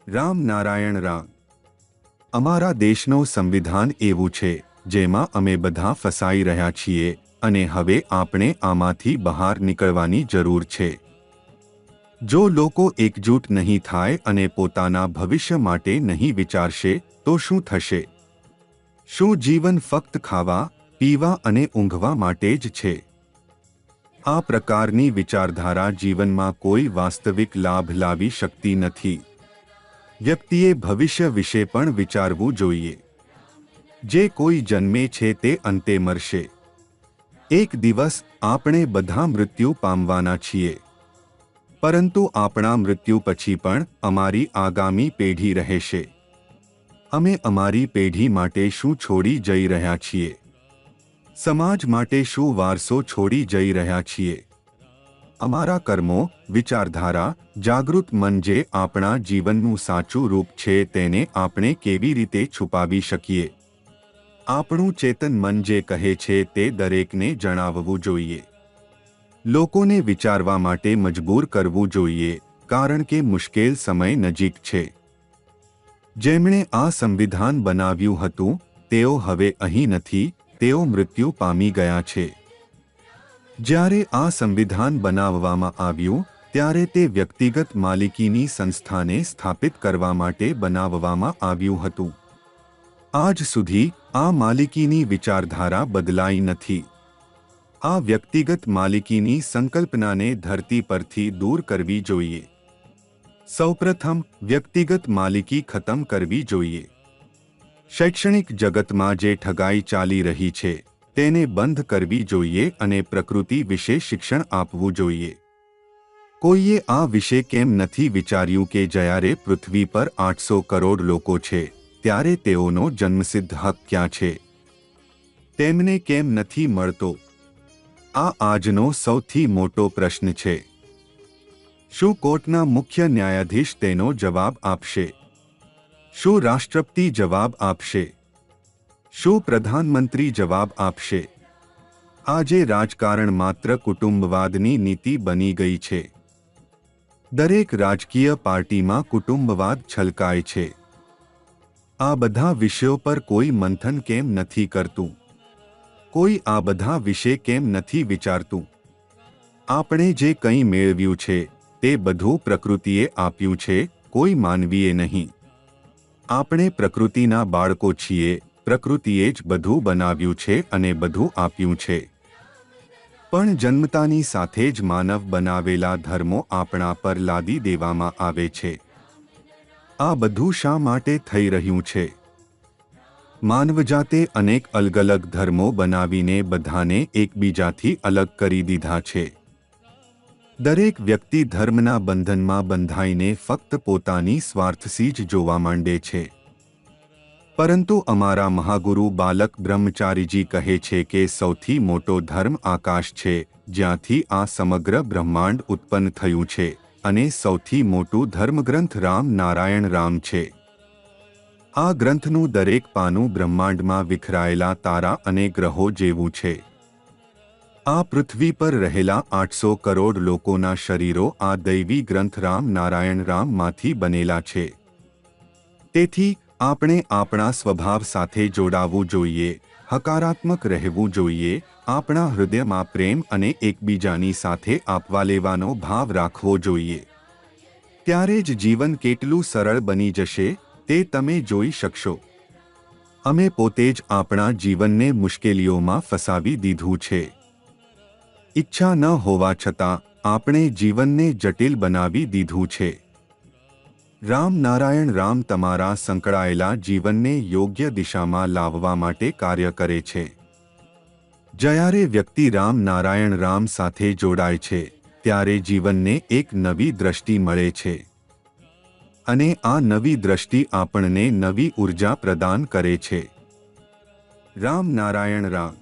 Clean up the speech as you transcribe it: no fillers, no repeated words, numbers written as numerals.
રામ નારાયણ રામ. અમારા દેશનો સંવિધાન એવું છે જેમાં અમે બધા ફસાઈ રહ્યા છીએ અને હવે આપણે આમાંથી બહાર નીકળવાની જરૂર છે. જો લોકો એકજૂટ નહીં થાય અને પોતાના ભવિષ્ય માટે નહીં વિચારશે તો શું થશે? શું જીવન ફક્ત ખાવા, પીવા અને ઊંઘવા માટે જ છે? આ પ્રકારની વિચારધારા જીવનમાં કોઈ વાસ્તવિક લાભ લાવી શકતી નથી. વ્યક્તિએ ભવિષ્ય વિશે પણ વિચારવું જોઈએ. જે કોઈ જન્મે છે તે અંતે મરશે. એક દિવસ આપણે બધા મૃત્યુ પામવાના છીએ. પરંતુ આપણા મૃત્યુ પછી પણ અમારી આગામી પેઢી રહેશે. અમે અમારી પેઢી માટે શું છોડી જઈ રહ્યા છીએ? સમાજ માટે શું વારસો છોડી જઈ રહ્યા છીએ? અમારા કર્મો, વિચારધારા, જાગૃત મન જે આપણા જીવનનું સાચું રૂપ છે તેને આપણે કેવી રીતે છુપાવી શકીએ? આપણું ચેતન મન જે કહે છે તે દરેકને જણાવવું જોઈએ. લોકોને વિચારવા માટે મજબૂર કરવું જોઈએ, કારણ કે મુશ્કેલ સમય નજીક છે. જેમણે આ સંવિધાન બનાવ્યું હતું તેઓ હવે અહીં નથી, તેઓ મૃત્યુ પામી ગયા છે. જ્યારે આ સંવિધાન બનાવવામાં આવ્યું ત્યારે તે વ્યક્તિગત માલિકીની સંસ્થાને સ્થાપિત કરવા માટે બનાવવામાં આવ્યું હતું. આજ સુધી આ માલિકીની વિચારધારા બદલાઈ નથી. આ વ્યક્તિગત માલિકીની સંકલ્પનાને ધરતી પરથી દૂર કરવી જોઈએ. સૌપ્રથમ વ્યક્તિગત માલિકી ખતમ કરવી જોઈએ. શૈક્ષણિક જગતમાં જે ઠગાઈ ચાલી રહી છે તેને બંધ કરવી જોઈએ અને પ્રકૃતિ વિશે શિક્ષણ આપવું જોઈએ. કોઈએ આ વિશે કેમ નથી વિચાર્યું કે જ્યારે પૃથ્વી પર 800 કરોડ લોકો છે ત્યારે તેઓનો જન્મસિદ્ધ હક ક્યાં છે? તેમને કેમ નથી મળતો? આ આજનો સૌથી મોટો પ્રશ્ન છે. શું કોર્ટના મુખ્ય ન્યાયાધીશ તેનો જવાબ આપશે? શું રાષ્ટ્રપતિ જવાબ આપશે? શું પ્રધાનમંત્રી જવાબ આપશે? આજે રાજકારણ માત્ર કુટુંબવાદની નીતિ બની ગઈ છે. દરેક રાજકીય પાર્ટીમાં કુટુંબવાદ છલકાય છે. આ બધા વિષયો પર કોઈ મંથન કેમ નથી કરતું? કોઈ આ બધા વિશે કેમ નથી વિચારતું? આપણે જે કંઈ મેળવ્યું છે તે બધું પ્રકૃતિએ આપ્યું છે, કોઈ માનવીએ નહીં. આપણે પ્રકૃતિના બાળકો છીએ. પ્રકૃતિએ જ બધું બનાવ્યું છે અને બધું આપ્યું છે. પણ જન્મતાની સાથે જ માનવ બનાવેલા ધર્મો આપણા પર લાદી દેવામાં આવે છે. આ બધું શા માટે થઈ રહ્યું છે? માનવજાતે અનેક અલગ અલગ ધર્મો બનાવીને બધાને એકબીજાથી અલગ કરી દીધા છે. દરેક વ્યક્તિ ધર્મના બંધનમાં બંધાઈને ફક્ત પોતાની સ્વાર્થથી જ જોવા માંડે છે. પરંતુ અમારા મહાગુરુ બાલક બ્રહ્મચારીજી કહે છે કે સૌથી મોટો ધર્મ આકાશ છે, જ્યાંથી આ સમગ્ર બ્રહ્માંડ ઉત્પન્ન થયું છે, અને સૌથી મોટું ધર્મગ્રંથ રામ નારાયણ રામ છે. આ ગ્રંથનું દરેક પાનું બ્રહ્માંડમાં વિખરાયેલા તારા અને ગ્રહો જેવું છે. આ પૃથ્વી પર રહેલા 800 કરોડ લોકોના શરીરો આ દૈવી ગ્રંથ રામ નારાયણ રામમાંથી બનેલા છે. તેથી આપણે આપણા સ્વભાવ સાથે જોડાવું જોઈએ, હકારાત્મક રહેવું જોઈએ, આપણા હૃદયમાં પ્રેમ અને એકબીજાની સાથે આપવા લેવાનો ભાવ રાખવો જોઈએ. ત્યારે જ જીવન કેટલું સરળ બની જશે તે તમે જોઈ શકશો. અમે પોતે જ આપણા જીવનને મુશ્કેલીઓમાં ફસાવી દીધું છે. ઈચ્છા ન હોવા છતાં આપણે જીવનને જટિલ બનાવી દીધું છે. રામ નારાયણ રામ તમારા સંકળાયેલા જીવનને યોગ્ય દિશામાં લાવવા માટે કાર્ય કરે છે. જ્યારે વ્યક્તિ રામ નારાયણ રામ સાથે જોડાય છે ત્યારે જીવનને એક નવી દ્રષ્ટિ મળે છે. અને આ નવી દ્રષ્ટિ આપણને નવી ઉર્જા પ્રદાન કરે છે. રામ નારાયણ રામ.